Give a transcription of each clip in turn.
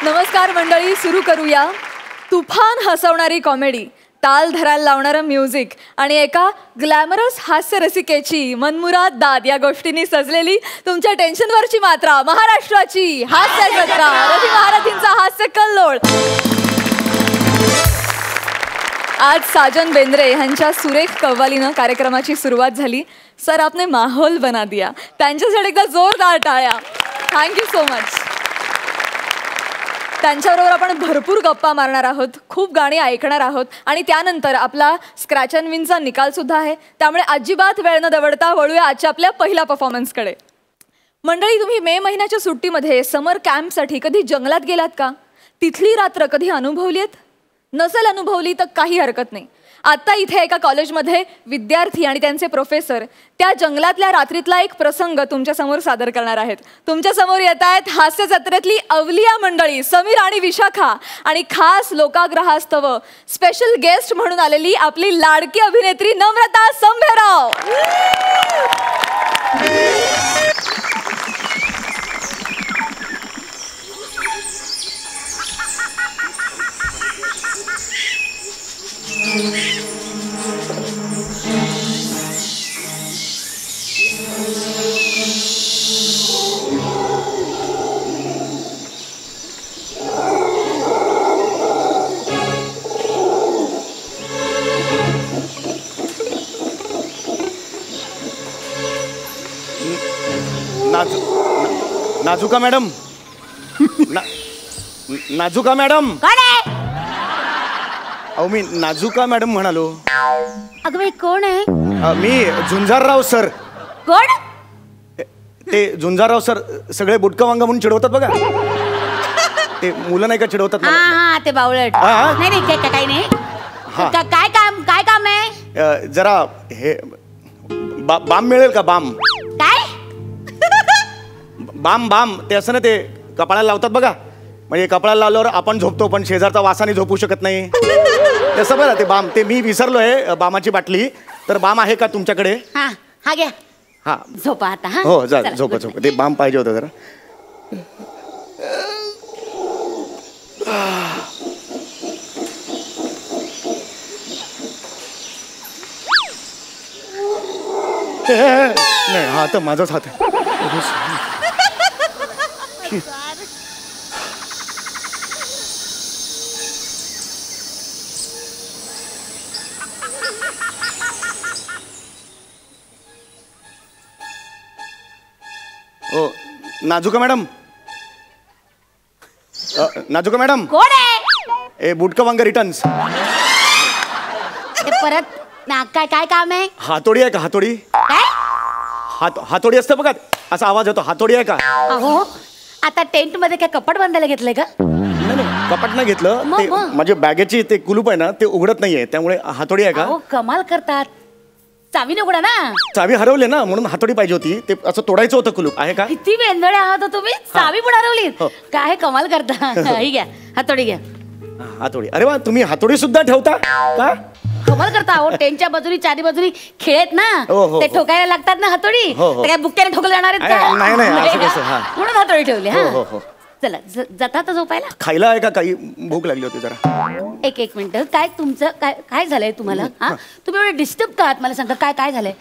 नमस्कार मंडळी, सुरू करूया. तुफान हसवणारी कॉमेडी, ताल धरायला लावणारं म्युझिक आणि एका ग्लॅमरस हास्य रसिकेची मनमुराद दाद या गोष्टींनी सजलेली तुमच्या टेन्शनवरची मात्रा, महाराष्ट्राची हास्य जत्रा, रवी महारथींचा हास्य कल्लोळ. आज साजन बेंद्रे यांच्या सुरेख कव्वालीनं कार्यक्रमाची सुरुवात झाली. सर आपने माहोल बना दिया. त्यांच्यासाठी एकदा जोरदार टाळ्या. Thank you so much. त्यांच्याबरोबर आपण भरपूर गप्पा मारणार आहोत, खूप गाणी ऐकणार आहोत आणि त्यानंतर आपला स्क्रॅच अँड विनचा निकाल सुद्धा आहे. त्यामुळे अजिबात वेळ न दवडता वळूया आजच्या आपल्या पहिल्या परफॉर्मन्सकडे. मंडळी, तुम्ही मे महिन्याच्या सुट्टीमध्ये समर कॅम्पसाठी कधी जंगलात गेलात का? तिथली रात्र कधी अनुभवली आहेत? नसेल अनुभवली तर काही हरकत नाही. आत्ता इथे एका कॉलेजमध्ये विद्यार्थी आणि त्यांचे प्रोफेसर त्या जंगलातल्या रात्रीतला एक प्रसंग तुमच्या समोर सादर करणार आहेत. तुमच्या समोर येत आहेत हास्य जत्रेतली अवलिया मंडळी समीर आणि विशाखा आणि खास लोकाग्रहास्तव स्पेशल गेस्ट म्हणून आलेली आपली लाडकी अभिनेत्री नम्रता संभेराव. नाजुका madam, नाजुका madam. अहो मी नाजुका मॅडम म्हणालो. अगं बाई कोण आहे? मी झुंजारराव सर. कोण? ते झुंजारराव सर सगळे बुटका वांगा म्हणून चिडवतात बघा. ते मुलं नाही का चिडवतात? हा ते बावळट. नाही नाही काही नाही. काय काम आहे? जरा हे बाम मिळेल का? बाम काय? बाम ते असं ना, ते कपाळाला लावतात बघा. म्हणजे कपाळाला लावल्यावर आपण झोपतो पण शेजारचा वासाने झोपू शकत नाही. तसं बरं ते बाम. ते मी विसरलोय बामाची बाटली. तर बाम आहे का तुमच्याकडे? हा घ्या. हा झोपा आता. हो जा झोपा. ते बाम पाहिजे होतं जरा. नाही हा तर माझाच हात आहे. ओ नाजुका मॅडम, नाजुका मॅडम. कोण आहे? ए बुटका वांगा रिटर्न्स. परत काय काम आहे? हातोडी आहे का? हातोडी. काय? हातोडी असतं बघा, असा आवाज येतो. हातोडी आहे का? अहो आता टेंट मध्ये काय कपाट बांधायला घेतलंय का? नाही कपाट नाही घेतलं. ते माझ्या बॅगेची ते कुलूप आहे ना, ते उघडत नाहीये, त्यामुळे हातोडी आहे का? कमाल करतात. चावी उघडा ना. चावी हरवले ना, म्हणून हातोडी पाहिजे होती. ते असं तोडायचं होतं कुलूप. आहे का? किती वेंदळे आहात तुम्ही. चावी पण हरवली. काय कमाल करता. ही घ्या हातोडी घ्या. हातोडी. अरे वा, तुम्ही हातोडी सुद्धा ठेवता का? कमाल करता. अहो टेंटच्या बाजूनी चारी बाजूनी खेळत ना, ते ठोकायला लागतात ना हातोडी. काय बुक्क्याने ठोकले जाणार आहेत का? नाही म्हणून हातोडी ठेवली. चला जाता तर झोपायला. खायला आहे का? काही भूक लागली होती जरा. एक मिनिट. काय तुमचं काय झालंय तुम्हाला? तुम्ही एवढे डिस्टर्ब का आहात? मला सांगा काय झालंय?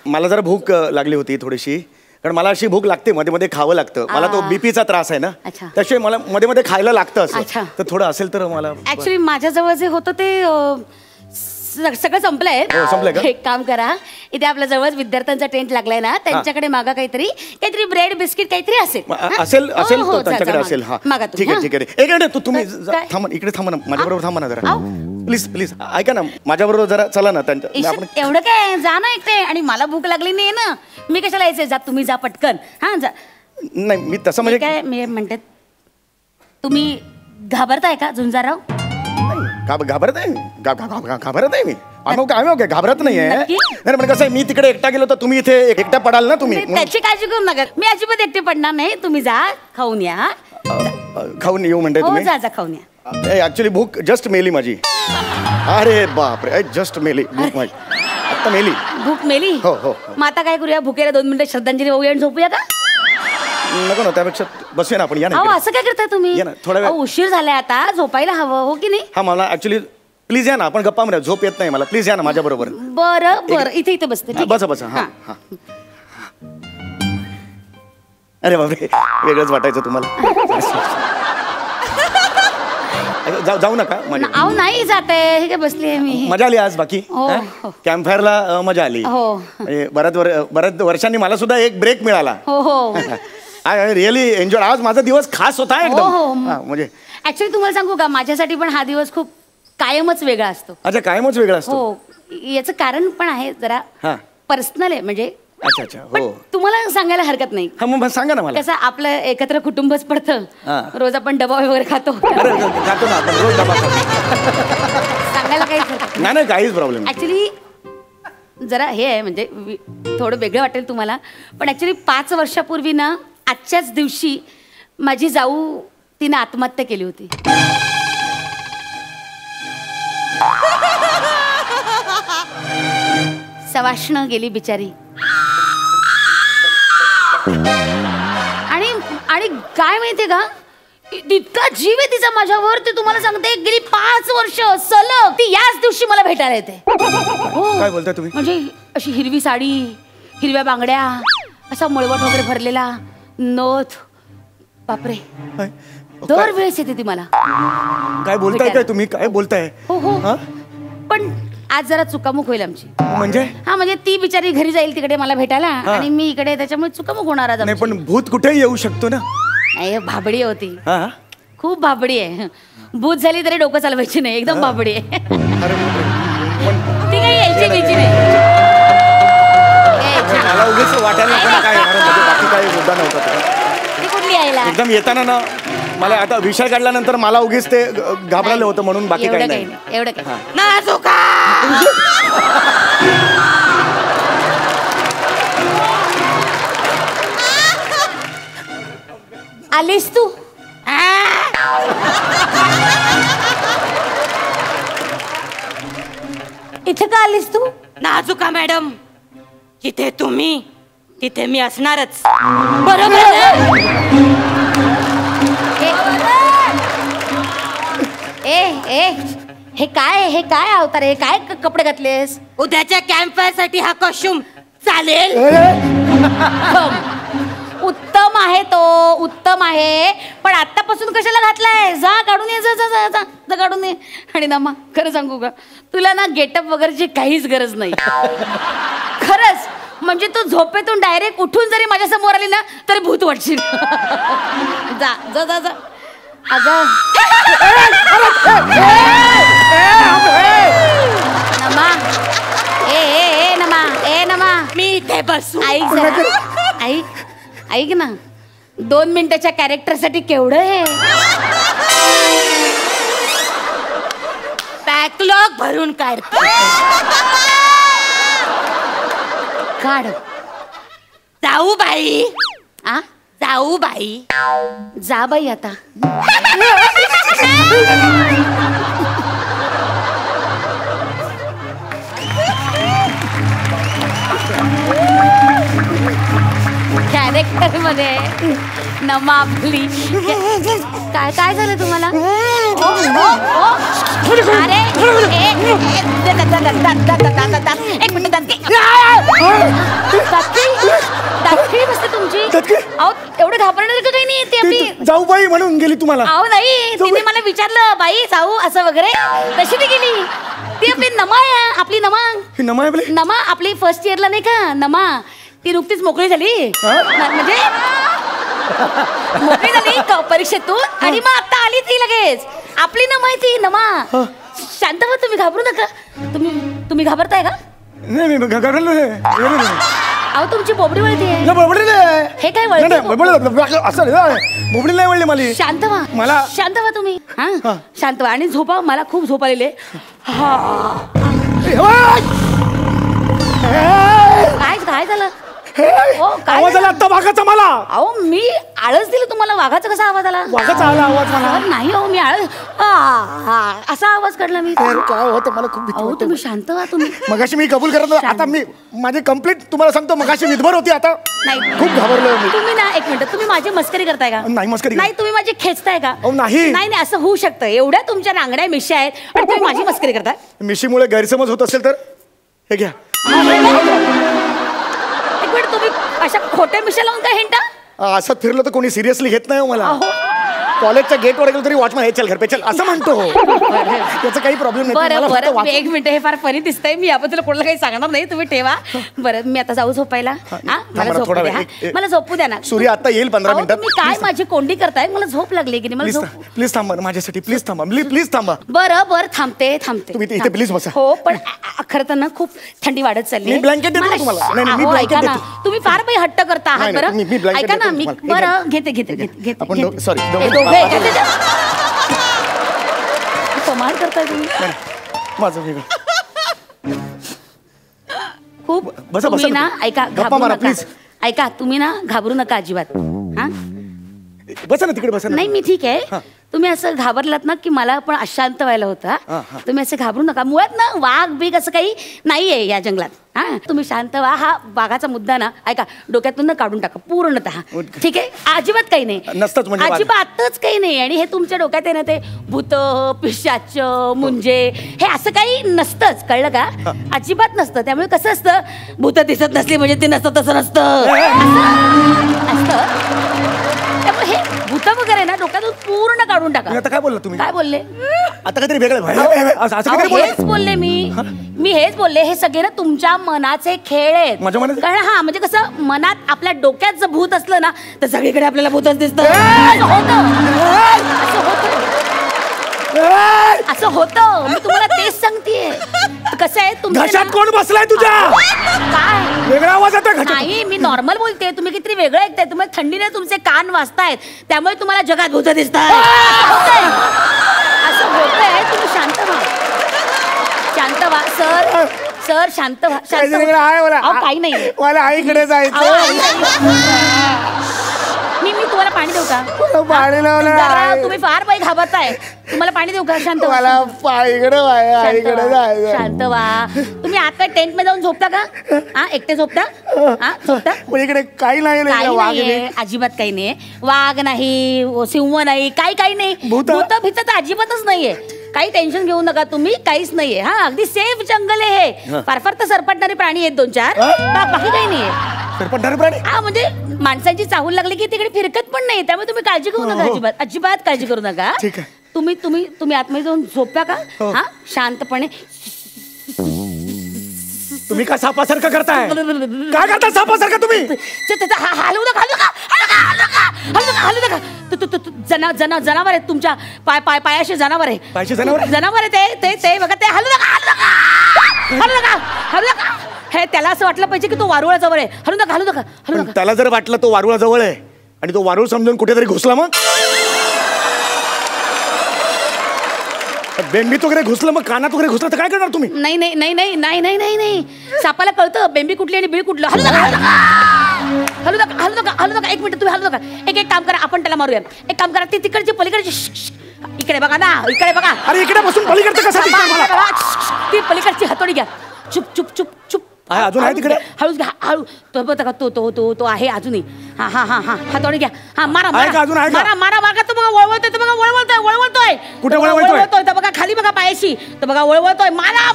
मला जरा भूक लागली होती थोडीशी. कारण मला अशी भूक लागते, मध्ये मध्ये खावं लागतं. मला तो बीपीचा त्रास आहे ना, त्याशिवाय मला मध्ये मध्ये खायला लागतं. असं तर थोडं असेल तर मला. ऍक्च्युली माझ्याजवळ जे होतं ते सगळं संपलंय. संपलंय का? एक काम करा, इथे आपल्या जवळच विद्यार्थ्यांचा टेंट लागलाय ना, त्यांच्याकडे मागा काहीतरी ब्रेड बिस्किट काहीतरी असेल त्यांच्याकडे असेल. हा ठीक आहे. एक मिनिट तुम्ही थांबा, इकडे थांबा ना, माझ्याबरोबर थांबा ना जरा. प्लीज ऐका ना, माझ्याबरोबर जरा चला ना. एवढं काय, जा ना एकटे. आणि मला भूक लागली नाही ना, मी कशाला यायचंय? जा तुम्ही, जा पटकन. हा जा. नाही मी तसं म्हणजे काय मी म्हणते, तुम्ही घाबरताय का झुंजारराव? घाबरत आहे मी. आम्ही घाबरत नाहीये. नाही पण कसं आहे, मी तिकडे एकटा गेलो तर तुम्ही इथे एकटा पडाल ना. तुम्ही त्याची काळजी करू नका. मी अजिबात एकटे पडणार नाही. तुम्ही जा, खाऊन या. खाऊन येऊ म्हणते तुम्ही? जा खाऊन या. ऍक्च्युली भूक जस्ट मेली माझी. अरे बापरे, जस्ट मेली भूक माझी. आता मेली. भूक मेली? हो हो. मग आता काय करूया? भुकेला 2 मिनिटं श्रद्धांजली वाहूया आणि झोपूया का? नको ना, त्यापेक्षा बसूया ना आपण. या अहो ना असं काय करताय तुम्ही? या ना, थोडा वेळ. उशीर झालाय आता, झोपायला हवं हो की नाही? हा मला ऍक्च्युली प्लीज या ना, आपण गप्पा मारूया. झोप येत नाही मला. प्लीज या ना माझ्या बरोबर. बरं इथे इथे बसते, ठीक आहे? बसा बसा. हा हा. अरे बापरे, वेगळंच वाटायचं तुम्हाला. जाऊ नका. अहो नाही जात आहे, हे काय बसली आहे मी. मजा आली आज बाकी? हो. कॅम्प फायरला मजा आली. हो. बऱ्याच वर्षांनी मला सुद्धा एक ब्रेक मिळाला. हो हो. I really enjoy. आज माझा दिवस खास होता एकदम. म्हणजे ऍक्च्युली तुम्हाला सांगू का, माझ्यासाठी पण हा दिवस खूप कायमच वेगळा असतो. अच्छा, कायमच वेगळा असतो. हो, याचं कारण पण आहे जरा पर्सनल आहे म्हणजे. अच्छा अच्छा. पण हो, तुम्हाला सांगायला हरकत नाही. हा मग सांगा ना मला. कसं आपलं एकत्र कुटुंबच पडतं. रोज आपण डबा वगैरे खातो. अरे खातो ना आपण, रोज डबा खातो. सांगायला काहीच हरकत नाही. नाही काहीच प्रॉब्लेम. ऍक्च्युली जरा हे आहे म्हणजे थोडं वेगळं वाटेल तुम्हाला, पण ऍक्च्युली 5 वर्षापूर्वी ना आजच्याच दिवशी माझी जाऊ तिने आत्महत्या केली होती. सवाष्ण गेली बिचारी. आणि काय माहितीये का, इतका जीव आहे तिचा माझ्यावर, ते तुम्हाला सांगते. गेली 5 वर्ष सलग ती याच दिवशी मला भेटायला येते. काय बोलताय तुम्ही? म्हणजे अशी हिरवी साडी, हिरव्या बांगड्या, असा मळवट वगैरे भरलेला नथ. बापरे, दरवेळेस येते ती मला. काय बोलताय? काय तुम्ही काय बोलताय? हो हो. पण आज जरा चुकामुक होईल आमची. म्हणजे? हा म्हणजे ती बिचारी घरी जाईल तिकडे मला भेटायला आणि मी इकडे, त्याच्यामुळे चुकामुक होणार आज. नाही पण भूत कुठेही येऊ शकतो ना. नाही, भाबडी होती, खूप भाबडी आहे. भूत झाली तरी डोकं चालवायची नाही, एकदम भाबडी आहे. ती काही यायची बिची नाही. मला उगीच वाटायला काय बाकी काही मुद्दा नव्हता. ती कुठली यायला एकदम येताना ना मला आता विषय काढल्यानंतर मला उगीच ते घाबरलं होतं म्हणून, बाकी काही नाही. एवढं काय ना चुका. आलीस तू? इथे का आलीस तू? नाजुका मॅडम, जिथे तुम्ही तिथे मी असणारच. बरोबर. हे काय अवतार, हे काय कपडे घातलेस? उद्याच्या कॅम्प साठी हा कॉस्ट्युम चालेल? उत्तम आहे तो, उत्तम आहे. पण आतापासून कशाला घातलाय? जा काढून ये, जा जा जा जा जा काढून ये. आणि ना मग खरं सांगू का, तुला ना गेटअप वगैरेची काहीच गरज नाही. खरंच म्हणजे तू झोपेतून डायरेक्ट उठून जरी माझ्या समोर आली ना तरी भूत वाटशील. जा जा जा जा. अगं नमा, ए नमा, ए नमा, मी इथे बसू? ऐक जरा, ऐक ना. 2 मिनिटाच्या कॅरेक्टर साठी केवढं हे. बॅकलॉग भरून काढते. काढ. जाऊ बाई. आ जाऊ बाई. जा बाई आता. कॅरेक्टर मध्ये नमा आपली. काय काय झालं तुम्हाला? अरे एक मिनिट. दाखी बसते तुमची. अहो एवढं घाबरणार का काही नाही. ते आपली जाऊ बाई म्हणून गेली तुम्हाला? अहो नाही, तिने मला विचारलं बाई जाऊ असं वगैरे, तशी ती गेली. ती आपली नमा आहे, आपली नमा. नमा आपली? नमा आपली फर्स्ट इयरला नाही का नमा, ती नुकतीच मोकळी झाली. म्हणजे मोकळी झाली परीक्षेतून आणि मग आता आली ती लगेच. आपली नमा आहे ती नमा. शांत व्हा, तुम्ही घाबरू नका. तुम्ही घाबरताय का? नाही मी घाबरलो नाही. अहो तुमची बोबडी वळती आहे. हे काय बोबडी नाही वळली मला. शांत व्हा, मला शांत व्हा तुम्ही. हा शांत व्हा आणि झोपा. मला खूप झोप आलेली आहे. काय काय झालं? काय आवाज आला आता वाघाचा मला. अहो मी आळस दिलं तुम्हाला, वाघाचा कसा आवाज आला? वाघाचा आला आवाज मला. नाही हो, मी आळस असा आवाज काढला मी. काय होतं मला खूप भीती अहो वाटते. तुम्ही शांत व्हा तुम्ही. मगाशी मी कबूल करत नव्हतो. आता मी माझी कंप्लीट तुम्हाला सांगतो, मगाशी विधभर होती, आता नाही खूप घाबरलोय मी. तुम्ही ना एक मिनिट, तुम्ही माझी मस्करी करताय का? नाही मस्करी नाही तुम्ही माझी खेचताय का? नाही नाही असं होऊ शकतं. एवढ्या तुमच्या रांगड्या मिश्या आहेत आणि तुम्ही माझी मस्करी करताय. मिशीमुळे गैरसमज होत असेल तर हे घ्या. एक मिनिट, तुम्ही अशा खोट्या मिशा लावून काय हिंटा? असं फिरलं तर कोणी सिरियसली घेत नाही हो मला. अहो. कॉलेजच्या गेटवर गेलो तरी वॉचमॅन हे चल घर पे चल असं म्हणतो. त्याचा काही प्रॉब्लेम नाही. बरं मला फक्त बरं, वाच- एक मिनिट, हे फार फनी दिसतंय. मी याबद्दल कोणाला काही सांगणार नाही, तुम्ही ठेवा. बरं मी आता जाऊ झोपायला? मला मला झोपू थोडा द्या. वेळ, मला झोपू द्या ना. सूर्य आता येईल 15 अहो, मिनिटात. तुम्ही काय माझी कोंडी करताय? मला झोप लागली की नाही? मला झोप. प्लीज थांबा माझ्यासाठी, प्लीज थांबा, प्लीज थांबा. बरं बरं, थांबते तुम्ही इथे please बसा. हो पण खरं तर ना खूप थंडी वाढत चालली. मी blanket देतो तुम्हाला. नाही, नाही, मी अहो, blanket ऐका ना, देतो. तुम्ही फार काही हट्ट करता आहात. नाही, बरं मी blanket ऐका ना, देतो मी तुम्हाला. बरं घेते आपण घेते. sorry, हे दोघे, घेते. कमाल करताय तुम्ही. माझं वेगळं. खूप बसा, तुम्ही बसा. ना ऐका, गप्पा घाबरू मारा, नका. please. ऐका तुम्ही ना घाबरू नका अजिबात. हा बसा ना तिकडे, बसा ना. नाही मी ठीक आहे. तुम्ही असं घाबरलात ना की मला पण अशांत व्हायला होता. तुम्ही असं घाबरू नका. मुळात ना वाघ बीग असं काही नाहीये या जंगलात. हा तुम्ही शांत व्हा. हा वाघाचा मुद्दा ना ऐका डोक्यातून ना काढून टाका पूर्णतः. ठीक आहे, अजिबात काही नाही. नसतंच म्हणजे वाघ. अजिबातच काही नाही. आणि हे तुमच्या डोक्यात आहे ना ते भूत पिशाच मुंजे हे असं काही नसतंच, कळलं का? अजिबात नसतं. त्यामुळे कसं असतं, भूत दिसत नसली म्हणजे ते नसतं, तसं नसतं असतं. त्यामुळे हे भूत वगैरे ना डोक्यातून पूर्ण काढून टाका. आता काय बोलला तुम्ही? काय बोलले? आता काहीतरी वेगळं असं अहो, काहीतरी बोलला? हेच बोलले मी हेच बोलले. हे सगळे ना तुमच्या मनाचे खेळ आहेत. माझ्या मनाचे? कारण हा म्हणजे कसं मनात आपल्या डोक्यात जर भूत असलं ना तर सगळीकडे आपल्याला भूतच दिसतं. असं होतं. मी तुम्हाला तेच सांगतेय. कसं आहे घशात कोण बसलाय तुझ्या? काय वेगळा आवाज येतोय घशात. नाही, मी नॉर्मल बोलते. तुम्ही किती वेगळं ऐकताय. तुम्हाला थंडीने तुमचे कान वाजतायत, त्यामुळे तुम्हाला जगात भूत दिसतात. असं होतंय. तुम्ही शांत व्हा, शांत व्हा. सर शांत व्हा, शांत व्हा. अहो, काही नाही. मला आईकडे जायचं. मी तुम्हाला पाणी देऊ का? पाणी लावलं. जरा तुम्ही फार बाई घाबरताय. तुम्हाला पाणी देऊ का? शांत व्हा. मला आईकडे जायचं. शांत व्हा. तुम्ही आत काय टेंट मध्ये जाऊन झोपता का? हा एकटे झोपता? हा झोपता? पण इकडे काही नाही. काही नाहीये, अजिबात काही नाही. वाघ नाही, सिंह नाही, काही नाही. भूत भीत तर अजिबातच नाहीये. काही टेन्शन घेऊ नका तुम्ही, काहीच नाहीये. हा अगदी सेफ जंगल आहे हे. फार तर सरपटणारे प्राणी आहेत 2-4, बाकी काही नाहीये. सरपटणारे प्राणी? हा म्हणजे माणसांची चाहूल लागली की तिकडे फिरकत पण नाही. त्यामुळे तुम्ही काळजी करू नका. अजिबात काळजी करू नका. ठीक आहे. तुम्ही आतमध्ये जाऊन झोपता का? हा शांतपणे. तुम्ही का सापासारखं करताय? काय करता सापासारखं तुम्ही? हलवू नका. जनावर आहेत तुमच्या पायाशी. जनावर आहे. पायाशी जनावर? जनावर आहे ते बघा. ते हलू नका. हे त्याला असं वाटलं पाहिजे की तो वारुळा जवळ आहे. हलू नका. पण त्याला जर वाटलं तो वारुळा जवळ आहे आणि तो वारुळ समजून कुठेतरी घुसला, मग बेंबीत वगैरे घुसलं, मग कानात वगैरे घुसलं तर काय करणार तुम्ही? नाही. सापाला कळतं बेंबी कुठली आणि बीळ कुठलं. हलू नका. एक मिनिट तुम्ही हलू नका. एक काम करा, आपण त्याला मारूया. एक काम करा, ती तिकडची पलीकडची इकडे बघा ना, इकडे बघा. अरे इकडे बसून पलीकडचं कसं दिसतंय मला? ती पलीकडची हातोडी घ्या. चुप. अजून आहे तिकडे? हळूच घ्या, हळू. तो बघा, तो आहे अजूनही. हा हातोडी घ्या. हा मारा. अजून आहे का? मारा. तो बघा वळवळतोय. कुठे वळवळतोय? तर बघा खाली बघा पायाशी. तर बघा वळवळतोय. मारा.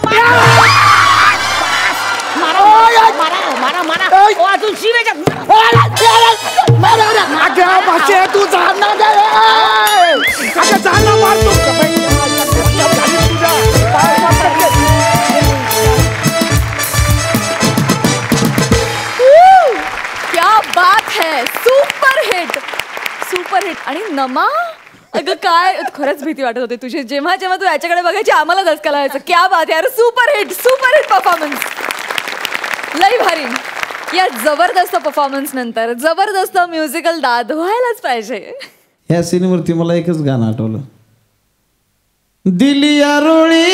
ओ अजून शिव तू क्या बात है. Super hit. आणि नमा अगं काय खरंच भीती वाटत होती तुझी. जेव्हा तू याच्याकडे बघायची आम्हाला धसका लावायचं. क्या बात यार. Super hit performance. लई भारी. या जबरदस्त परफॉर्मन्स नंतर जबरदस्त म्युझिकल दाद व्हायलाच पाहिजे. ह्या सीनवरती मला एकच गाणं आठवलं. दिली आरोळी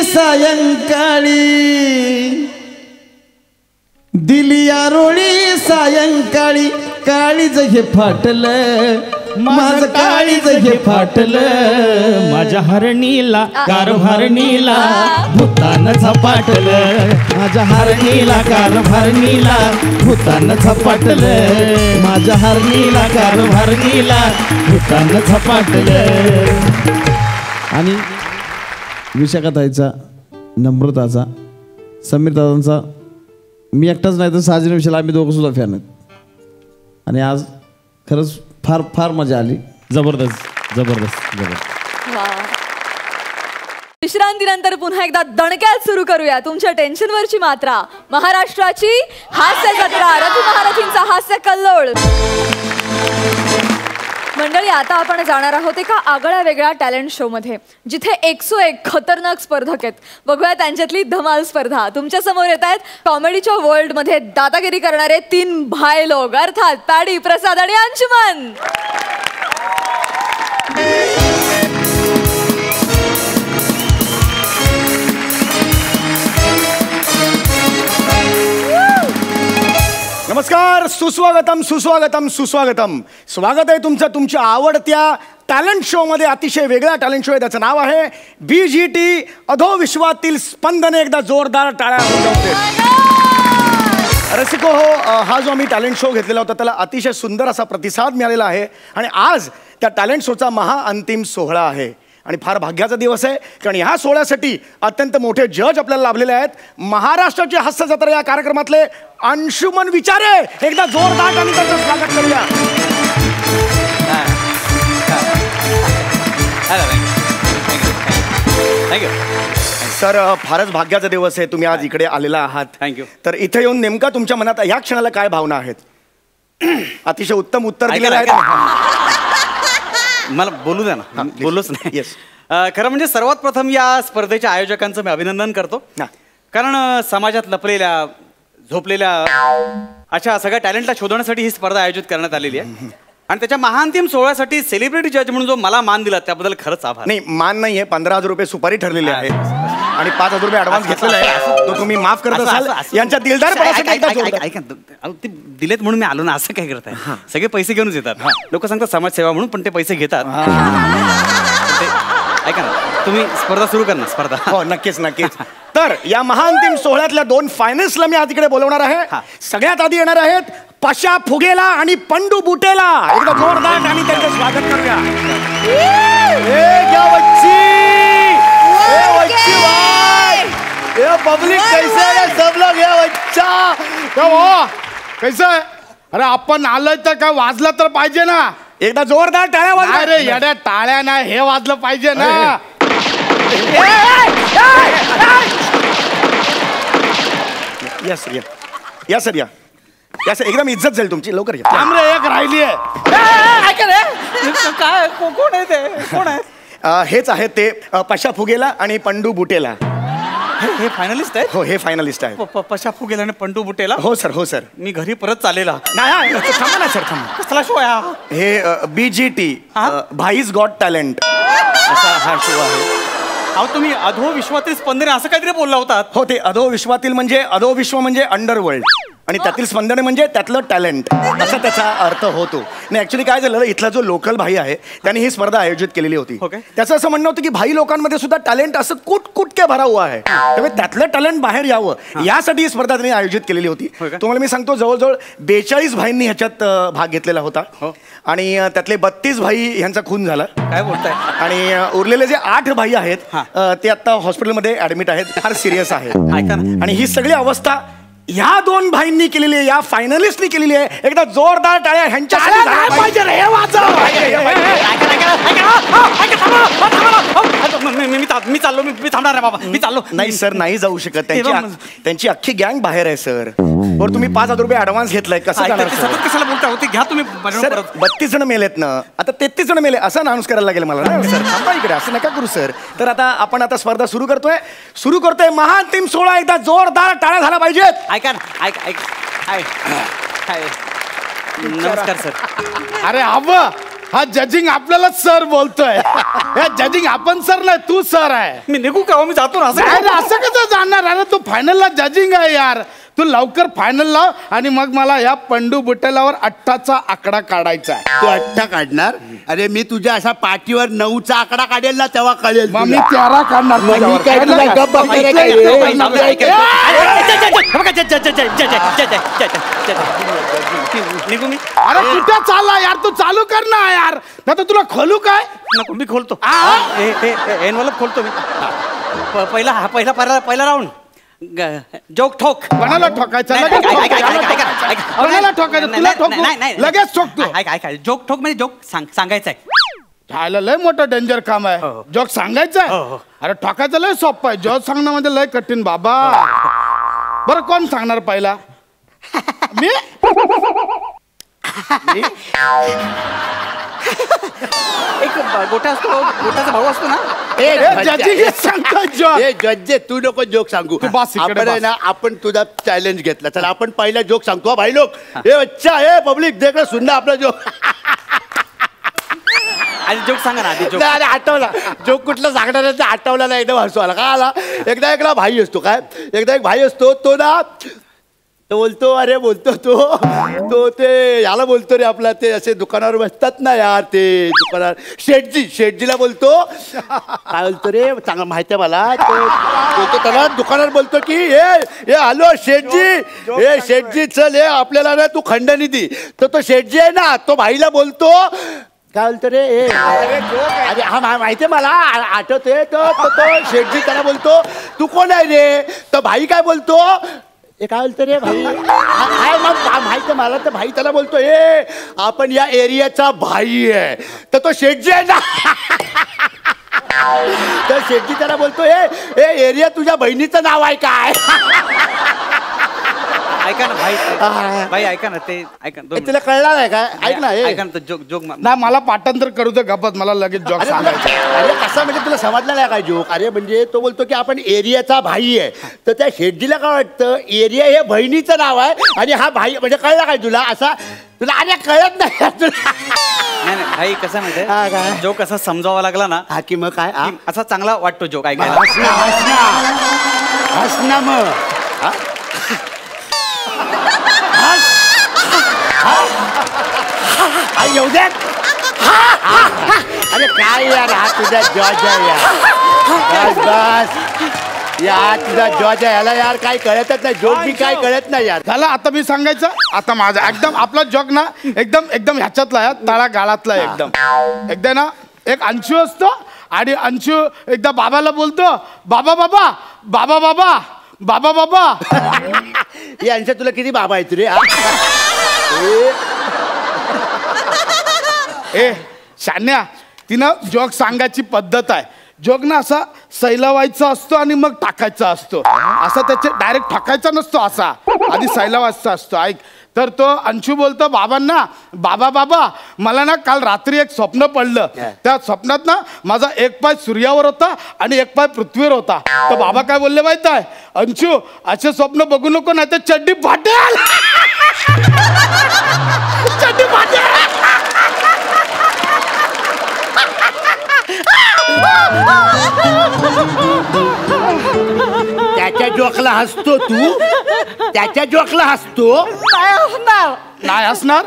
सायंकाळी दिली आरोळी सायंकाळी काळीज हे फाटलं माझं काळीज हे फाटलं माझ्या हरणीला कारभारणीला भूतान झपाटलं माझ्या हरणीला कारभारणीला भूतान झपाटलं माझ्या हरणीला कारभारणीला भूतान झपाटलं. आणि विशाखाताईचा, नम्रताचा, समीर दादांचा, मी एकटाच नाही तर साजन विषयाला आम्ही दोघं सुद्धा फॅन आहेत. आणि आज खरंच फार फार मजा आली. जबरदस्त जबरदस्त जबरदस्त. विश्रांतीनंतर पुन्हा एकदा दणक्यात सुरू करूया तुमच्या टेन्शनवरची मात्रा. महाराष्ट्राची हास्य जत्रा, रघु महारथींचा हास्य कल्लोळ. मंडळी, आता आपण जाणार आहोत एका आगळ्या वेगळ्या टॅलेंट शो मध्ये, जिथे 101 खतरनाक स्पर्धक आहेत. बघूया त्यांच्यातली धमाल स्पर्धा. तुमच्या समोर येत आहेत कॉमेडीच्या वर्ल्ड मध्ये दादागिरी करणारे 3 भाई लोक, अर्थात पॅडी, प्रसाद आणि अंशुमन. नमस्कार, सुस्वागतम सुस्वागतम सुस्वागतम. स्वागत आहे तुमचं तुमच्या आवडत्या टॅलेंट शो मध्ये. अतिशय वेगळा टॅलेंट शो आहे, त्याचं नाव आहे BGT अधोविश्वातील स्पंदने. एकदा जोरदार टाळ्या वाजवते. रसिको हो, हा जो आम्ही टॅलेंट शो घेतलेला होता त्याला अतिशय सुंदर असा प्रतिसाद मिळालेला आहे. आणि आज त्या टॅलेंट शोचा महाअंतिम सोहळा आहे. आणि फार भाग्याचा दिवस आहे, कारण ह्या सोहळ्यासाठी अत्यंत मोठे जज आपल्याला लाभलेले आहेत. महाराष्ट्राची हास्य जत्रा या कार्यक्रमातले अंशुमन विचारे. एकदा जोरदार आणि त्यांचं स्वागत करूया. सर, फारच भाग्याचा दिवस आहे, तुम्ही आज इकडे आलेला आहात. थँक्यू. तर इथे येऊन नेमका तुमच्या मनात या क्षणाला काय भावना आहेत? अतिशय उत्तम उत्तर दिलेलं आहे. मला बोलू द्या ना, बोललोच नाही. येस. खरं म्हणजे सर्वात प्रथम या स्पर्धेच्या आयोजकांचं मी अभिनंदन करतो. कारण समाजात लपलेल्या, झोपलेल्या अशा सगळ्या टॅलेंटला शोधण्यासाठी ही स्पर्धा आयोजित करण्यात आलेली आहे. आणि त्याच्या महाअंतिम सोहळ्यासाठी सेलिब्रिटी जज म्हणून जो मला मान दिला त्याबद्दल खरंच आभार. नाही, मान नाही आहे, 15,000 रुपये सुपारी ठरलेली आहे आणि 5,000 रुपये ऍडव्हान्स घेतलेला आहे. तो तुम्ही माफ करत असाल. यांच्या दिलदारपणासाठी ऐका, ते दिलेत म्हणून मी आलो ना, असं काय करताय? सगळे पैसे घेऊनच येतात. लोक सांगतात समाजसेवा म्हणून, पण ते पैसे घेतात. ऐका ना, तुम्ही स्पर्धा सुरू कर ना. स्पर्धा हो, नक्कीच नक्कीच. तर या महाअंतिम सोहळ्यातल्या 2 फायनल्सला मी आज इकडे बोलवणार आहे. सगळ्यात आधी येणार आहेत पशा फुगेला आणि पंडू बुटेला. एकदा जोरदार आणि त्यांचं स्वागत करूया. पब्लिक कैसे है सब लोग? ये बच्चा कैसे है? अरे आपण आलोय तर काय वाजलं तर पाहिजे ना. एकदा जोरदार टाळ्या वाजवा. अरे येड्या, टाळ्या नाही, हे वाजलं पाहिजे ना. या सर, या सर, या सर. एकदम इज्जत जाईल तुमची. लवकर या. थांब रे, एक राहिली आहे. काय, कोण आहे ते? कोण आहे? हेच आहेत ते पशा फुगेला आणि पंडू बुटेला. हे फायनलिस्ट आहेत? हो, हे फायनलिस्ट आहेत. पशा फुगेला आणि पंडू बुटेला. हो सर, हो सर. मी घरी परत चालेला. नाही, थांबा ना सर, थांबा. कसला शो आहे? हे BGT भाईज गॉट टॅलेंट असा हा शो आहे. अहो, तुम्ही अधो विश्वातील स्पंदने असं काहीतरी बोलला होतात. हो, ते अधो विश्वातील म्हणजे अधो विश्व म्हणजे अंडरवर्ल्ड आणि त्यातील स्पंदने म्हणजे त्यातलं टॅलेंट असा त्याचा अर्थ होतो. नाही, ऍक्च्युली काय झालं, इथला जो लोकल भाई आहे त्याने ही स्पर्धा आयोजित केलेली होती. त्याचं असं म्हणणं होतं की भाई लोकांमध्ये सुद्धा टॅलेंट असं कुटके भरा हुआ आहे, त्यामुळे त्यातलं टॅलेंट बाहेर यावं यासाठी ही स्पर्धा त्यांनी आयोजित केलेली होती. तुम्हाला मी सांगतो, जवळजवळ 42 भाईंनी ह्याच्यात भाग घेतलेला होता आणि त्यातले 32 भाई ह्यांचा खून झाला. काय बोलताय? आणि उरलेले जे 8 भाई आहेत ते आता हॉस्पिटलमध्ये ऍडमिट आहेत, फार सिरियस आहेत. आणि ही सगळी अवस्था ह्या 2 भाईंनी केलेली आहे, या फायनलिस्टनी केलेली आहे. एकदा जोरदार टाळ्या ह्यांच्या मी चाललो, मी थांबणार आहे बाबा, मी चाललो. नाही सर, नाही जाऊ शकत. त्यांची अख्खी गँग बाहेर आहे सर. बरं, तुम्ही 5,000 रुपये ऍडव्हान्स घेतलाय, कसं करणार? कशाला बोलता होते? घ्या तुम्ही. 32 जण मेलेत ना, आता 33 जण मेले असं अनाऊन्स करायला लागेल मला ना सर. थांबा इकडे, असं नका करू सर. तर आता आपण स्पर्धा सुरू करतोय महाअंतिम सोहळा. एकदा जोरदार टाळ्या झाला पाहिजेत. ऐका ना, नमस्कार सर. अरे हा जजिंग आपल्याला सर बोलतोय. या जजिंग आपण सर नाही, तू सर आहे. मी निघू का? मी जातो ना. असं कसं जाणार? अरे तू फायनलला जजिंग आहे यार. तू लवकर फायनल लाव आणि मग मला या पंडू बुटेलावर 8चा आकडा काढायचा आहे. तू 8 काढणार? अरे मी तुझ्या असा पाठीवर 9चा आकडा काढेल ना तेव्हा कळेल. मग मी 13 काढणार तुझ्यावर. काय तुला गप्प बसणार काय? निघू मी? अरे कुठे चालला यार? तू चालू कर ना यार, नाही तर तुला खोलू काय? नको मी खोलतो. एनवलप खोलतो मी. पहिला राऊंड जोक ठोक. कोणाला ठोकायचं? लगेच ठोक. कोणाला ठोकायचं? तुला ठोकू? लगेच ठोकतो. जोक ठोक म्हणजे जोक सांगायचा आहे. झालं, लय मोठं डेंजर काम आहे. जोक सांगायचं आहे? अरे ठोकायचं लय सोपं आहे, जोक सांगणं म्हणजे लय कठीण बाबा. बरं कोण सांगणार पहिला? मी? एक गोटा असतो, गोटाचा भाऊ असतो ना. जज्जे तू नको जोक सांगू. आपण आहे ना, आपण तुझा चॅलेंज घेतला. चला आपण पहिला जोक सांगतो. भाई लोक, हे अच्छा हे पब्लिक देख सुन ना आपला जोक. आधी जोक सांगा ना. आधी जोक. आठवला जोक कुठला सांगणार आहे आठवला ना. एकदम हसू आला. का आला? एकदा भाई असतो काय, एकदा एक भाई असतो तो ना, तो बोलतो अरे बोलतो तो ते याला बोलतो रे आपला ते असे दुकानावर बसतात ना यार, ते दुकानावर शेठजीला बोलतो. काय बोलतो रे चांगलं माहिती आहे मला. तो बोलतो त्याला दुकानावर बोलतो की हे हॅलो शेठजी चल हे आपल्याला ना तू खंडणी दी. तर तो शेठजी आहे ना तो भाईला बोलतो काय बोलतो रे अरे हा माहिती आहे मला आठवते. तो शेठजी त्याला बोलतो तू कोण आहे रे? तर भाई काय बोलतो ए काय बोलतो रे भाई? माहिती मला. तर भाई त्याला बोलतो आपण या एरियाचा भाई आहे. तर तो शेठजी आहे ना तर शेठजी त्याला बोलतो हे एरिया तुझ्या बहिणीचं नाव आहे काय? ऐका ना भाई ऐका ना. ते ऐका तुला कळणार आहे काय? ऐक ना ऐका ना. जोक जोक नाही मला पाठांतर करू दे गप्पत. मला लगेच जोक सांगायचं. अरे कसा म्हणजे तुला समजलं नाही काय जोक? अरे म्हणजे तो बोलतो की आपण एरियाचा भाई आहे. तर त्या शेठजीला काय वाटतं एरिया हे बहिणीचं नाव आहे आणि हा भाई म्हणजे कळला काय तुला? असा तुला अरे कळत नाही तुला. नाही भाई कसं माहितीये जोक असा समजावा लागला ना हा की मग काय असा चांगला वाटतो जोक ऐकायला. हस ना मग येऊ दे. अरे काय यार हा तुझा जॉर्ज आहे यार. बस यार तुझा जॉर्ज आहे याला यार काय कळतच नाही. जोक बी काय कळत नाही यार. झालं आता मी सांगायचं. आता माझा एकदम आपला जोक ना एकदम ह्याच्यातला आहे, तळा गाळातला एकदा ना एक अंशू असतो आणि अंशू एकदा बाबाला बोलतो बाबा बाबा बाबा बाबा बाबा बाबा. हे अंशा तुला किती बाबा आहेत रे? शान्या तिनं जोक सांगायची पद्धत आहे. जोक ना असा सैलावायचा असतो आणि मग टाकायचा असतो. असा त्याचे डायरेक्ट टाकायचा नसतो, असा आधी सैलावायचा असतो. ऐक तर तो अंशू बोलतो बाबांना बाबा बाबा मला ना काल रात्री एक स्वप्न पडलं. त्या स्वप्नात ना माझा एक पाय सूर्यावर होता आणि एक पाय पृथ्वीवर होता. तर बाबा काय बोलले माहित आहे? अंशू असे स्वप्न बघू नको नाही तर चड्डी फाटेल. चड्डी फाटेल. त्याच्या जोकला हसतो तू? त्याच्या जोकला हसतो? नाही हसणार.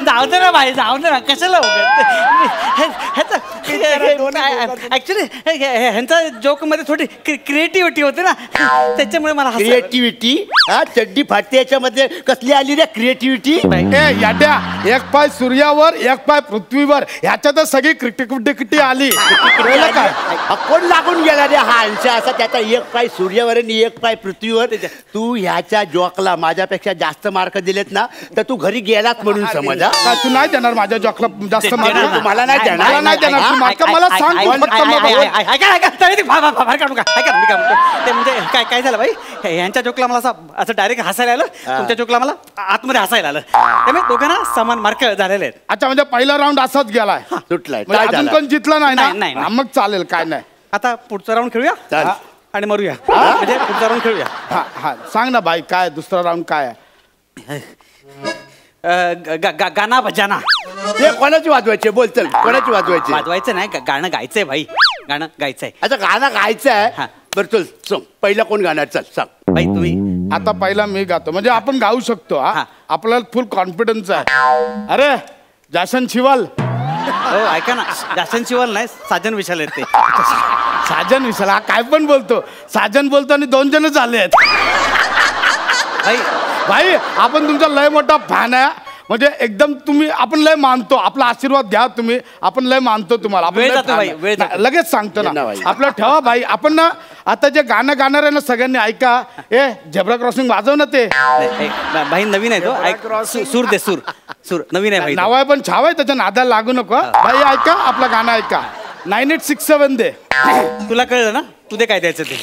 जाऊ दे ना भाई जाऊ दे ना. कशाला ऍक्च्युली ह्यांचा जोक मध्ये थोडी क्रिएटिव्हिटी होते ना त्याच्यामुळे मला क्रिएटिव्हिटी. हा चड्डी फाटते याच्यामध्ये कसली आली रे क्रिएटिव्हिटी? याड्या एक पाय सूर्यावर एक पाय पृथ्वीवर ह्याच्यातच सगळी क्रिटिकिटी आली. काय कोण लागून गेला रे हा अंशा असा? त्याचा एक पाय सूर्यावर आणि एक पाय पृथ्वीवर. तू ह्याच्या जॉकला माझ्यापेक्षा जास्त मार्क दिलेत ना तर तू घरी गेलात म्हणून समज. तू नाही देणार माझ्या जॉकला जास्त मार्क? मला नाही देणार. मला नाही देणार. मला सांग ते म्हणजे काय झालं भाई ह्यांच्या जोकला मला असं डायरेक्ट हसायला आलं. तुमच्या जोकला मला आतमध्ये हसायला आलं. त्यामुळे दोघांना समान मार्क झालेले आहेत. अच्छा म्हणजे पहिला राऊंड असाच गेलाय. सुटलाय अजून पण जितला नाही नाही. ना? मग चालेल काय नाही. आता पुढचा राऊंड खेळूया चालेल. आणि मरूया. म्हणजे पुढचा राऊंड खेळूया. हा हा सांग ना बाई काय दुसरा राऊंड काय आहे? गाणा बजाना. हे कोणाची वाजवायचे? बोल चल कोणाची वाजवायची? वाजवायचं नाही गाणं गायचंय भाई. गाणं गायचंय. अच्छा गाणं गायचं आहे. हा. बरं चल सांग पहिला कोण गाणार चल सांग. बाई तुम्ही आता पहिला मी गातो म्हणजे आपण गाऊ शकतो. हा हा. आपल्याला फुल कॉन्फिडन्स आहे. अरे जासन शिवाल हो ऐका ना, जासन शिवाल नाही साजन विशाल आहेत ते. साजन विशाल हा काय पण बोलतो. साजन बोलतो आणि 2 जणच आले आहेत. बाई भाई आपण तुमचा लय मोठा फॅन आहे. म्हणजे एकदम तुम्ही आपण लय मानतो. आपला आशीर्वाद घ्या तुम्ही. आपण लय मानतो तुम्हाला. आपण वेळ लय जातो fan भाई, आहे. वेळ जातो. नाही, लगेच सांगतो ना ना भाई. आपलं ठेवा भाई. आपण ना आता जे गाणं गाणार आहे ना सगळ्यांनी ऐका. ए झेब्रा क्रॉसिंग वाजव ना ते. भाई नवीन आहे तो. सूर दे सूर सूर नवीन आहे भाई. नाव आहे पण छाव आहे त्याच्या नादाला लागू नको. भाई ऐका आपलं गाणं ऐका. 9867 दे. तुला कळलं ना, तू दे काय द्यायचं ते.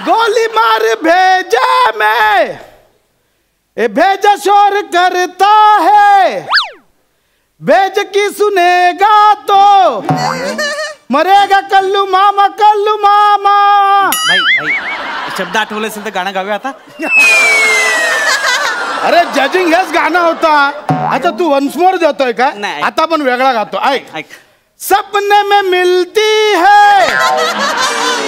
गोली मार भेजा मैं ए भेजा शोर करता है भेज की सुनेगा तो मरेगा कल्लू मामा कल्लू मामा. भाई भाई शब्द आठवले असेल तर गाणं गाऊया आता. अरे जजिंग हेच गाणं होता. आता तू वन्स मोर देतोय का. नाही. आता पण वेगळा गातो. ऐक ऐक. सपने में मिलती है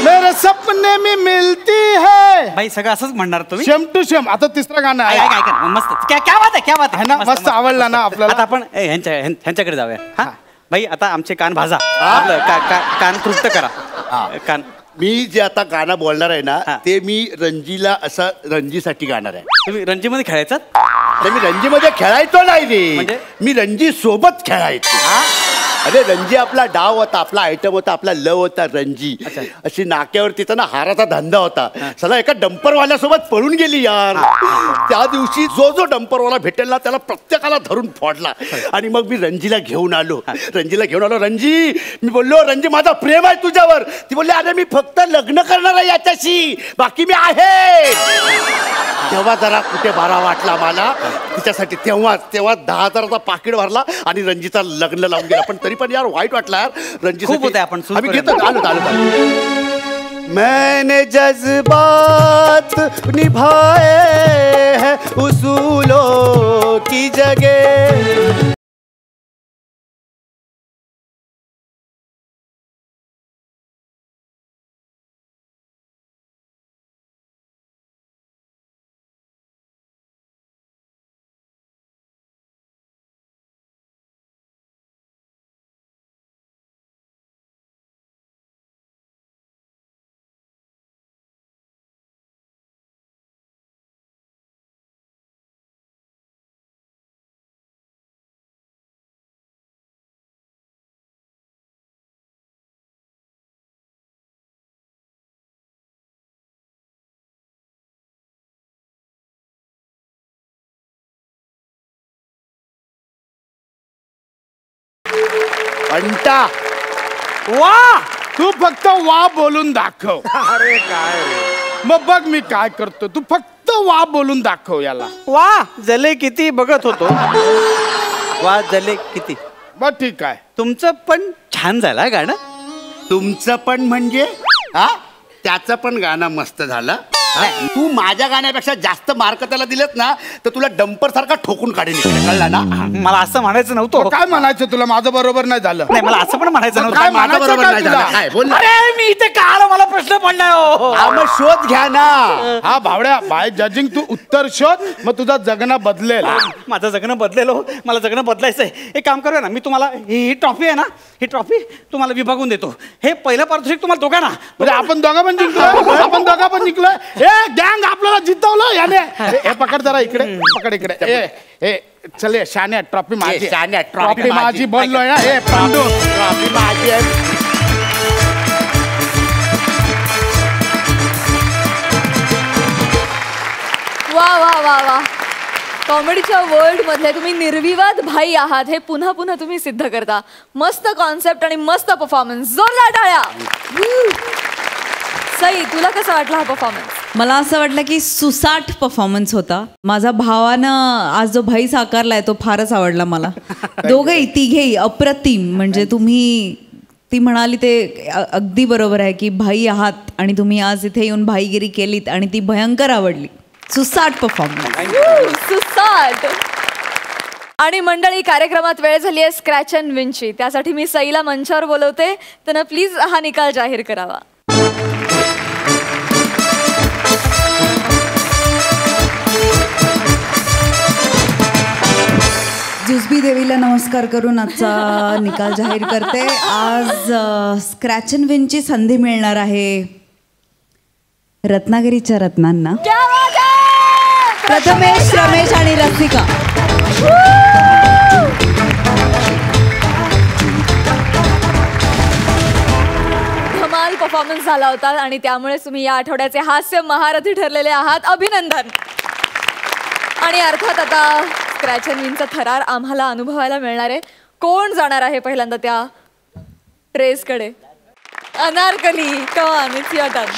मेरे सपने में मिलती है. भाई सगळं असंच म्हणणार तुम्ही. शेम टू शेम. आता तिसरं गाणं ऐक, आहे. ऐक, ऐक. मस्त क्या बात आहे, क्या बात है ना मस्त आवडला ना आपल्याला. आता आपण ह्यांच्याकडे जाऊया. हा भाई आता आमचे कान भाजा. आपलं कान तृप्त करा. कान मी जे आता गाणं बोलणार आहे ना हा. ते मी रणजीला असं रणजीसाठी गाणार आहे. तुम्ही रणजीमध्ये खेळायचं. तर मी रणजीमध्ये खेळायचो नाही रे. म्हणजे? मी रणजी सोबत खेळायचो. अरे रणजी आपला डाव होता, आपला आयटम होता, आपला लव होता रणजी. अशी नाक्यावर तिचा ना हाराचा धंदा होता. चला एका डंपरवाल्यासोबत पळून गेली यार. त्या दिवशी जो जो डंपरवाला भेटेल ना त्याला प्रत्येकाला धरून फोडला. आणि मग मी रणजीला घेऊन आलो. रणजी मी बोललो रणजी माझा प्रेम आहे तुझ्यावर. ती बोलली अरे मी फक्त लग्न करणार आहे याच्याशी, बाकी मी आहे. तेव्हा जरा कुठे बारा वाटला मला तिच्यासाठी. तेव्हा 10,000चा पाकिट भरला आणि रणजीचा लग्न लावून गेला. पण तरी पण यार वाईट वाटला यार रणजी. खूप होते आपण आम्ही घेतो. आलो मैंने जज्बात निभाए हैं उसूलों की जगह. अंटा वा तू फक्त वा बोलून दाखव. अरे काय मग बघ मी काय करतो. तू फक्त वा बोलून दाखव याला. वा जले किती बघत होतो. वा जले किती. बर ठीक आहे. तुमचं पण छान झालं गाणं. तुमचं पण म्हणजे हा त्याचं पण गाणं मस्त झालं. तू माझ्या गाण्यापेक्षा जास्त मार्क त्याला दिलेत ना तर तुला डंपर सारखा ठोकून काढेल. कळला ना. मला असं म्हणायचं नव्हतं. काय म्हणायचं तुला माझं बरोबर नाही झालं. नाही मला असं पण म्हणायचं नव्हतं. काय माझं म्हणायचं बरोबर काय नाही तुला? झालं. काय बोल ना. अरे मी इथे का आलो, मला प्रश्न पडलाय हो. हा, मग शोध घ्या ना. हा भावड्या बाय जजिंग तू उत्तर शोध मग तुझा जगणं बदलेल. माझं जगणं बदलेलो. मला जगणं बदलायचंय. एक काम करूया ना, मी तुम्हाला ही ट्रॉफी आहे ना, ही ट्रॉफी तुम्हाला विभागून देतो. हे पहिलं पारितोषिक तुम्हाला दोघांना. म्हणजे आपण दोघा पण जिंकलोय. आपण दोघा पण जिंकलोय. हे गँग आपल्याला जितवलं याने. हे पकड जरा इकडे पकड इकडे. ए चले शान्या ट्रॉफी माझी. शान्या, ट्रॉफी माझी बोललोय ना. हे पांडू ट्रॉफी माझी आहे. वा वा वा वा. कॉमेडीच्या वर्ल्ड मधले तुम्ही निर्विवाद भाई आहात हे पुन्हा पुन्हा तुम्ही सिद्ध करता. मस्त कॉन्सेप्ट आणि मस्त परफॉर्मन्स. जोरदार टाळ्या. सई तुला कसा वाटला हा परफॉर्मन्स. मला असं वाटलं की सुसाट परफॉर्मन्स होता. माझा भावानं आज जो भाई साकारलाय तो फारच आवडला मला. दोघेही तिघेही अप्रतिम. म्हणजे तुम्ही ती म्हणाली ते अगदी बरोबर आहे की भाई आहात आणि तुम्ही आज इथे येऊन भाईगिरी केलीत आणि ती भयंकर आवडली. सुसाट परफॉर्मन्स. सुसाट. आणि मंडळी, कार्यक्रमात वेळ झाली आहे स्क्रॅच अँड विनची. त्यासाठी मी सईला मंचावर बोलवते. त्यांना प्लीज हा निकाल जाहीर करावा. जुजबी देवीला नमस्कार करून आजचा निकाल जाहीर करते. आज स्क्रॅच अँड विनची संधी मिळणार आहे रत्नागिरीच्या रत्नांना. प्रथमेश, रमेश आणि रसिका. धमाल परफॉर्मन्स झाला होता आणि त्यामुळे तुम्ही या आठवड्याचे हास्य महारथी ठरलेले आहात. अभिनंदन. आणि अर्थात आता स्क्रॅच अँड विनचा थरार आम्हाला अनुभवायला मिळणार आहे. कोण जाणार आहे पहिल्यांदा त्या ट्रेसकडे? Anarkali. Come it's your turn.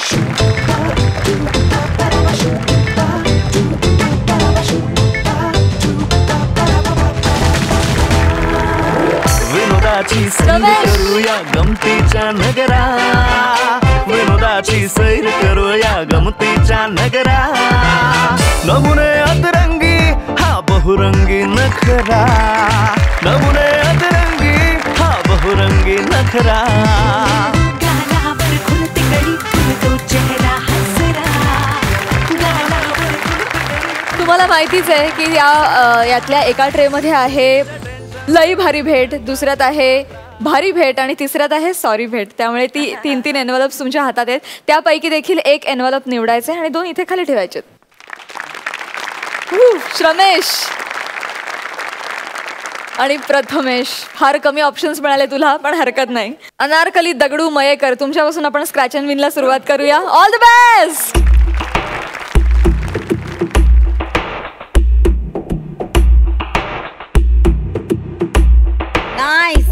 विनोदाची सैर करूया गमतीच्या नगरा, विनोदाची सैर करूया गमतीच्या नगरा. नमुने अतरंगी हा बहुरंगी नखरा, नमुने अतरंगी हा बहुरंगी नखरा. तुम्हाला माहितीच आहे की यातल्या एका ट्रेमध्ये आहे लई भारी भेट, दुसऱ्यात आहे भारी भेट आणि तिसऱ्यात आहे सॉरी भेट. त्यामुळे तीन एन्व्हलप्स तुमच्या हातात आहेत. त्यापैकी देखील एक एन्व्हलप निवडायचे आणि 2 इथे खाली ठेवायचे. श्रमेश आणि प्रथमेश, फार कमी ऑप्शन्स मिळाले तुला, पण हरकत नाही. अनारकली, दगडू, मयेकर, तुमच्यापासून आपण स्क्रॅच अँड विनला सुरुवात करूया. All the best.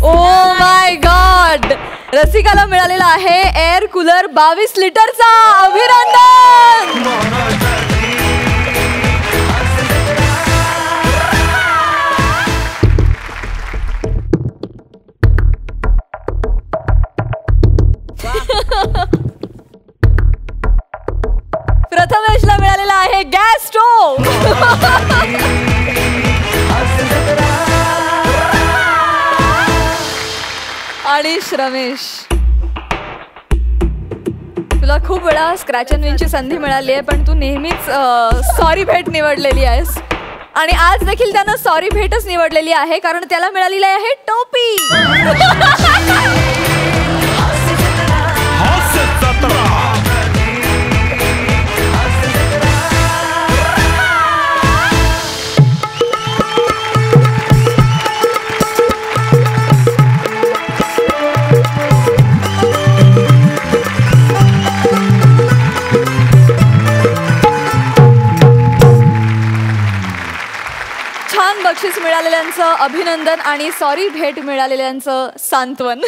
Oh my god, रसिकाला मिळालेला आहे एअर कूलर 22 लिटरचा. अभिनंदन. प्रथमेशला मिळालेला आहे गॅस स्टोव्ह. आणि श्रमेश, तुला खूप वेळा स्क्रॅच अँड विनची संधी मिळाली आहे, पण तू नेहमीच सॉरी भेट निवडलेली आहेस. आणि आज देखील त्यानं सॉरी भेटच निवडलेली आहे, कारण त्याला मिळालेली आहे टोपी. बक्षीस मिळालेल्यांचं अभिनंदन आणि सॉरी भेट मिळालेल्यांचं सांत्वन.